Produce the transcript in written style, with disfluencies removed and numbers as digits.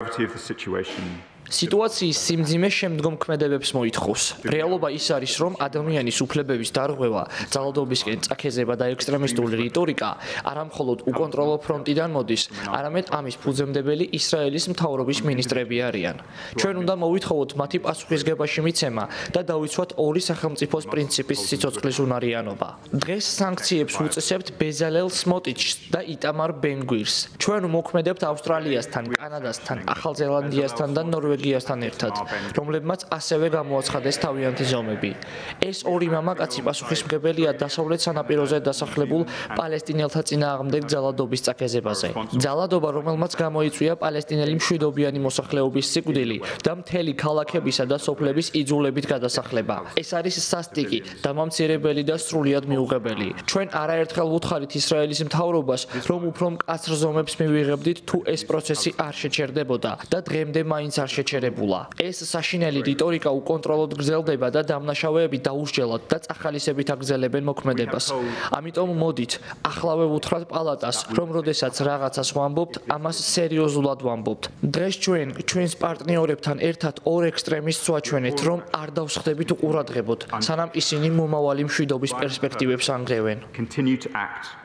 Of the situation. სიტუაციის სიმძიმე შემდგომ ქმედებებს მოითხოვს. რეალობა ის არის, რომ ადამიანის უფლებების დარღვევა, ძალადობისკენ წაქეზება და ექსტრემისტული რიტორიკა არამხოლოდ უკონტროლო ფრონტიდან მოდის, არამედ ამის ფუძემდებელი ისრაელის მთავრობის მინისტრები არიან. ჩვენ უნდა მოვითხოვოთ მათი პასუხისგებაში მიცემა და დავიცვათ ორი სახელმწიფოს პრინციპის სიცოცხლის უნარიანობა. დღეს სანქციებს უწესებთ ბეზალელ სმოტიჩს და იტამარ ბენ-გვირს. ჩვენ უმოქმედებთ ავსტრალიასთან, კანადასთან, ახალ ზელანდიასთან და ნორვეგიასთან ერთად, რომლებმაც ასევე გამოაცხადეს თავიანთი ზომები. ეს ორი მამაკაცი პასუხისმგებელია დასავლეთ სანაპიროზე დასახლებულ პალესტინელთა წინააღმდეგ ძალადობის წაქეზებაზე. ძალადობა, რომელმაც გამოიწვია პალესტინელი მშვიდობიანი მოსახლეობის სიკვდილი და მთელი ქალაქებისა და სოფლების იძულებით გადასახლება. ეს არის სასტიკი, დამამცირებელი და სრულიად მიუღებელი. ჩვენ არაერთხელ ვუთხარით ისრაელის მთავრობას, რომ უფრო მკაცრ ზომებს მივიღებდით თუ ეს პროცესი არ შეჩერდებოდა და დღემდე მაინც არ შეჩერებულა. ეს საშინელი რიტორიკა უკონტროლოდ გრძელდება და დამნაშავეები დაუსჯელად და წახალისებით აგრძელებენ მოქმედებას. ამიტომ მოდით, ახლავე ვუთხრათ პალატას, რომ როდესაც რაღაცას ვამბობთ, ამას სერიოზულად ვამბობთ. დღეს ჩვენ ჩვენს პარტნიორებთან ერთად ორ ექსტრემისტს ვაჩვენეთ, რომ არ დავსხდებით უყურადღებოდ, სანამ ისინი მომავალი მშვიდობის პერსპექტივებს ანგრევენ. Continue to act